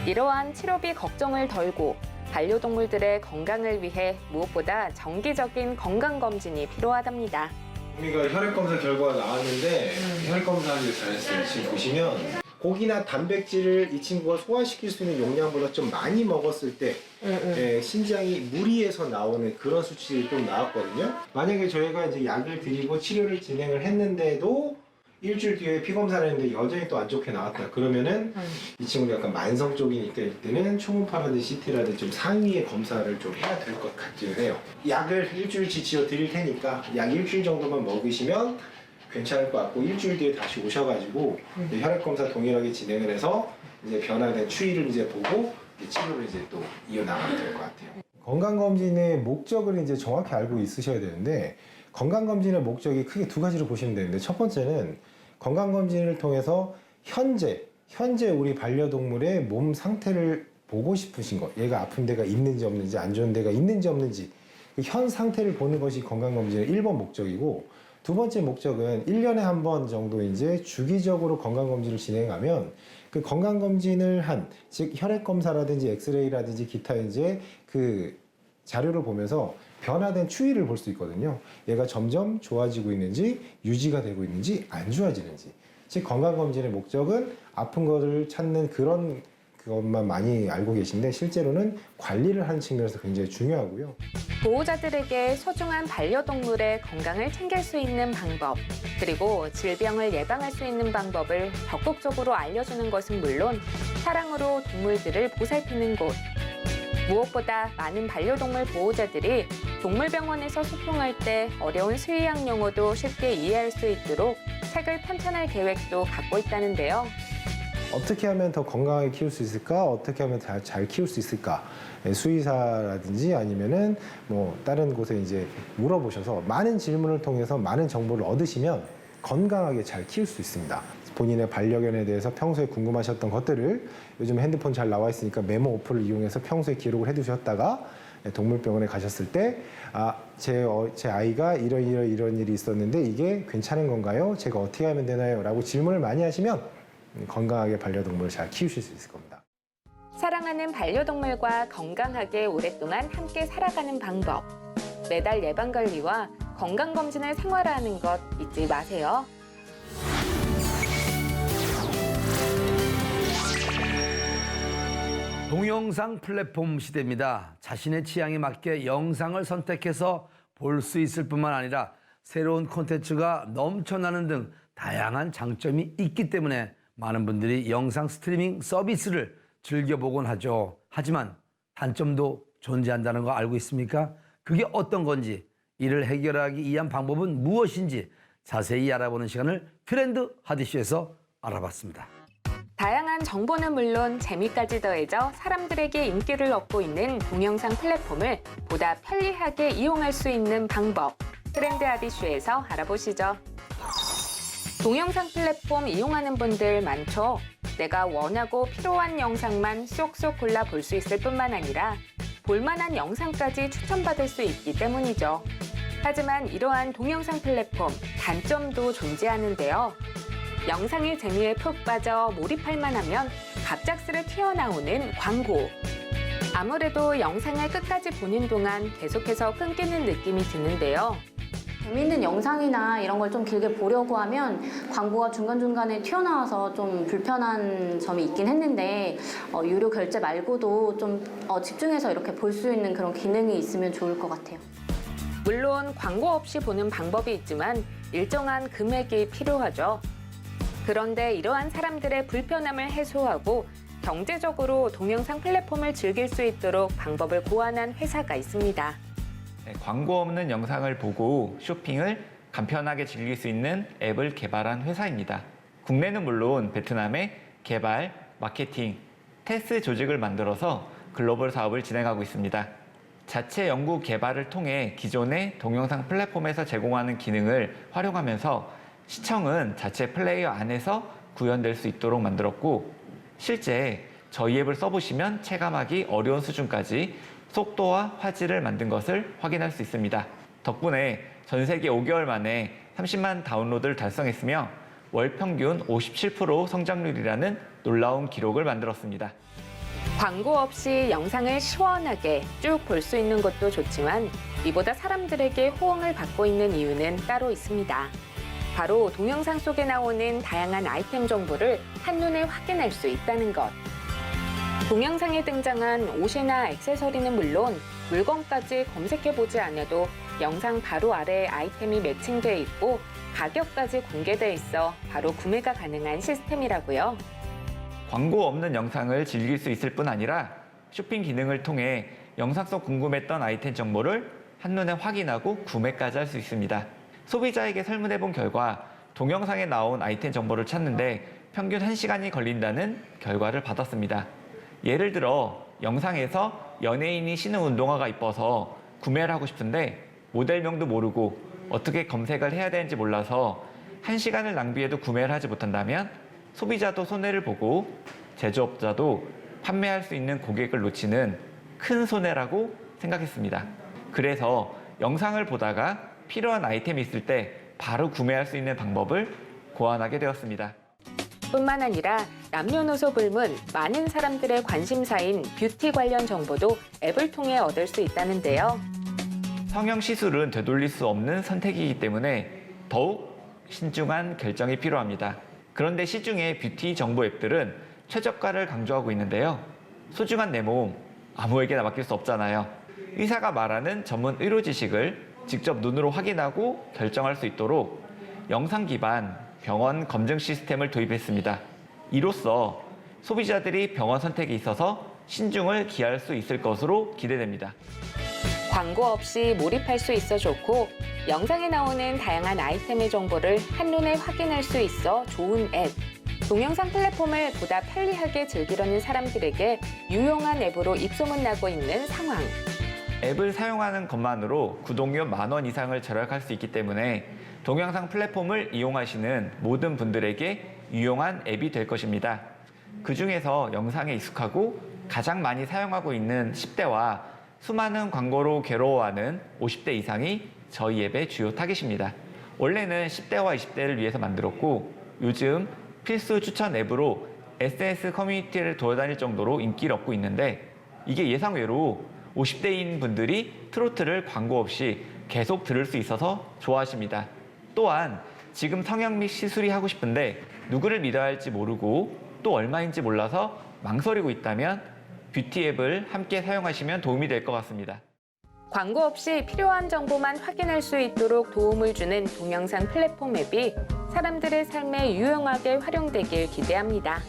이러한 치료비 걱정을 덜고 반려동물들의 건강을 위해 무엇보다 정기적인 건강검진이 필요하답니다. 우리가 혈액검사 결과가 나왔는데 혈액검사하기를 잘했어요. 지금 보시면 고기나 단백질을 이 친구가 소화시킬 수 있는 용량보다 좀 많이 먹었을 때 신장이 무리해서 나오는 그런 수치들이 좀 나왔거든요. 만약에 저희가 이제 약을 드리고 치료를 진행을 했는데도 일주일 뒤에 피 검사를 했는데 여전히 또 안 좋게 나왔다. 그러면은 이 친구는 약간 만성 쪽이니까 이때는 초음파라든지 CT라든지 좀 상위의 검사를 좀 해야 될 것 같기는 해요. 약을 일주일치 지어 드릴 테니까 약 일주일 정도만 먹으시면 괜찮을 것 같고, 일주일 뒤에 다시 오셔가지고 혈액 검사 동일하게 진행을 해서 이제 변화된 추이를 이제 보고 치료를 이제 또 이어나가면 될 것 같아요. 건강검진의 목적을 이제 정확히 알고 있으셔야 되는데, 건강검진의 목적이 크게 두 가지로 보시면 되는데, 첫 번째는 건강검진을 통해서 현재 우리 반려동물의 몸 상태를 보고 싶으신 것, 얘가 아픈 데가 있는지 없는지, 안 좋은 데가 있는지 없는지, 그 현 상태를 보는 것이 건강검진의 1번 목적이고, 두 번째 목적은 1년에 한 번 정도 이제 주기적으로 건강검진을 진행하면 그 건강검진을 한, 즉 혈액검사라든지 엑스레이라든지 기타 이제 그 자료를 보면서 변화된 추이를 볼 수 있거든요. 얘가 점점 좋아지고 있는지, 유지가 되고 있는지, 안 좋아지는지. 즉 건강검진의 목적은 아픈 것을 찾는 그것만 많이 알고 계신데, 실제로는 관리를 하는 측면에서 굉장히 중요하고요. 보호자들에게 소중한 반려동물의 건강을 챙길 수 있는 방법, 그리고 질병을 예방할 수 있는 방법을 적극적으로 알려주는 것은 물론 사랑으로 동물들을 보살피는 곳. 무엇보다 많은 반려동물 보호자들이 동물병원에서 소통할 때 어려운 수의학 용어도 쉽게 이해할 수 있도록 책을 편찬할 계획도 갖고 있다는데요. 어떻게 하면 더 건강하게 키울 수 있을까? 어떻게 하면 잘 키울 수 있을까? 수의사라든지 아니면은 뭐 다른 곳에 이제 물어보셔서 많은 질문을 통해서 많은 정보를 얻으시면 건강하게 잘 키울 수 있습니다. 본인의 반려견에 대해서 평소에 궁금하셨던 것들을 요즘 핸드폰 잘 나와 있으니까 메모 어플을 이용해서 평소에 기록을 해두셨다가 동물병원에 가셨을 때 제 아이가 이런 일이 있었는데 이게 괜찮은 건가요? 제가 어떻게 하면 되나요? 라고 질문을 많이 하시면 건강하게 반려동물을 잘 키우실 수 있을 겁니다. 사랑하는 반려동물과 건강하게 오랫동안 함께 살아가는 방법. 매달 예방관리와 건강검진을 생활화하는 것 잊지 마세요. 동영상 플랫폼 시대입니다. 자신의 취향에 맞게 영상을 선택해서 볼 수 있을 뿐만 아니라 새로운 콘텐츠가 넘쳐나는 등 다양한 장점이 있기 때문에 많은 분들이 영상 스트리밍 서비스를 즐겨보곤 하죠. 하지만 단점도 존재한다는 거 알고 있습니까? 그게 어떤 건지, 이를 해결하기 위한 방법은 무엇인지 자세히 알아보는 시간을 트렌드 하디쇼에서 알아봤습니다. 다양한 정보는 물론 재미까지 더해져 사람들에게 인기를 얻고 있는 동영상 플랫폼을 보다 편리하게 이용할 수 있는 방법, 트렌드 하디쇼에서 알아보시죠. 동영상 플랫폼 이용하는 분들 많죠? 내가 원하고 필요한 영상만 쏙쏙 골라 볼 수 있을 뿐만 아니라 볼만한 영상까지 추천받을 수 있기 때문이죠. 하지만 이러한 동영상 플랫폼 단점도 존재하는데요. 영상의 재미에 푹 빠져 몰입할만 하면 갑작스레 튀어나오는 광고. 아무래도 영상을 끝까지 보는 동안 계속해서 끊기는 느낌이 드는데요. 재미있는 영상이나 이런 걸 좀 길게 보려고 하면 광고가 중간중간에 튀어나와서 좀 불편한 점이 있긴 했는데 유료 결제 말고도 좀 집중해서 이렇게 볼 수 있는 그런 기능이 있으면 좋을 것 같아요. 물론 광고 없이 보는 방법이 있지만 일정한 금액이 필요하죠. 그런데 이러한 사람들의 불편함을 해소하고 경제적으로 동영상 플랫폼을 즐길 수 있도록 방법을 고안한 회사가 있습니다. 광고 없는 영상을 보고 쇼핑을 간편하게 즐길 수 있는 앱을 개발한 회사입니다. 국내는 물론 베트남에 개발, 마케팅, 테스트 조직을 만들어서 글로벌 사업을 진행하고 있습니다. 자체 연구 개발을 통해 기존의 동영상 플랫폼에서 제공하는 기능을 활용하면서 시청은 자체 플레이어 안에서 구현될 수 있도록 만들었고, 실제 저희 앱을 써보시면 체감하기 어려운 수준까지 속도와 화질을 만든 것을 확인할 수 있습니다. 덕분에 전 세계 5개월 만에 30만 다운로드를 달성했으며 월 평균 57% 성장률이라는 놀라운 기록을 만들었습니다. 광고 없이 영상을 시원하게 쭉 볼 수 있는 것도 좋지만 이보다 사람들에게 호응을 받고 있는 이유는 따로 있습니다. 바로 동영상 속에 나오는 다양한 아이템 정보를 한눈에 확인할 수 있다는 것. 동영상에 등장한 옷이나 액세서리는 물론 물건까지 검색해보지 않아도 영상 바로 아래에 아이템이 매칭돼 있고 가격까지 공개돼 있어 바로 구매가 가능한 시스템이라고요. 광고 없는 영상을 즐길 수 있을 뿐 아니라 쇼핑 기능을 통해 영상 속 궁금했던 아이템 정보를 한눈에 확인하고 구매까지 할 수 있습니다. 소비자에게 설문해본 결과 동영상에 나온 아이템 정보를 찾는데 평균 1시간이 걸린다는 결과를 받았습니다. 예를 들어 영상에서 연예인이 신은 운동화가 이뻐서 구매를 하고 싶은데 모델명도 모르고 어떻게 검색을 해야 되는지 몰라서 1시간을 낭비해도 구매를 하지 못한다면 소비자도 손해를 보고 제조업자도 판매할 수 있는 고객을 놓치는 큰 손해라고 생각했습니다. 그래서 영상을 보다가 필요한 아이템이 있을 때 바로 구매할 수 있는 방법을 고안하게 되었습니다. 뿐만 아니라 남녀노소 불문 많은 사람들의 관심사인 뷰티 관련 정보도 앱을 통해 얻을 수 있다는데요. 성형 시술은 되돌릴 수 없는 선택이기 때문에 더욱 신중한 결정이 필요합니다. 그런데 시중의 뷰티 정보 앱들은 최저가를 강조하고 있는데요. 소중한 내 몸 아무에게나 맡길 수 없잖아요. 의사가 말하는 전문 의료 지식을 직접 눈으로 확인하고 결정할 수 있도록 영상 기반 병원 검증 시스템을 도입했습니다. 이로써 소비자들이 병원 선택에 있어서 신중을 기할 수 있을 것으로 기대됩니다. 광고 없이 몰입할 수 있어 좋고 영상에 나오는 다양한 아이템의 정보를 한눈에 확인할 수 있어 좋은 앱. 동영상 플랫폼을 보다 편리하게 즐기려는 사람들에게 유용한 앱으로 입소문나고 있는 상황. 앱을 사용하는 것만으로 구독료 10,000원 이상을 절약할 수 있기 때문에 동영상 플랫폼을 이용하시는 모든 분들에게 유용한 앱이 될 것입니다. 그중에서 영상에 익숙하고 가장 많이 사용하고 있는 10대와 수많은 광고로 괴로워하는 50대 이상이 저희 앱의 주요 타깃입니다. 원래는 10대와 20대를 위해서 만들었고 요즘 필수 추천 앱으로 SNS 커뮤니티를 돌아다닐 정도로 인기를 얻고 있는데 이게 예상외로 50대인 분들이 트로트를 광고 없이 계속 들을 수 있어서 좋아하십니다. 또한 지금 성형 및 시술이 하고 싶은데 누구를 믿어야 할지 모르고 또 얼마인지 몰라서 망설이고 있다면 뷰티 앱을 함께 사용하시면 도움이 될 것 같습니다. 광고 없이 필요한 정보만 확인할 수 있도록 도움을 주는 동영상 플랫폼 앱이 사람들의 삶에 유용하게 활용되길 기대합니다.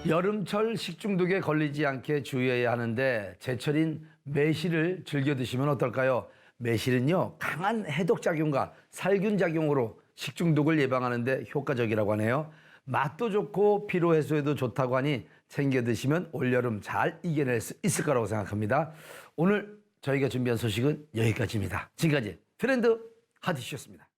여름철 식중독에 걸리지 않게 주의해야 하는데 제철인 매실을 즐겨 드시면 어떨까요? 매실은요, 강한 해독 작용과 살균 작용으로 식중독을 예방하는 데 효과적이라고 하네요. 맛도 좋고 피로 해소에도 좋다고 하니 챙겨 드시면 올여름 잘 이겨낼 수 있을 거라고 생각합니다. 오늘 저희가 준비한 소식은 여기까지입니다. 지금까지 트렌드 하디슈였습니다.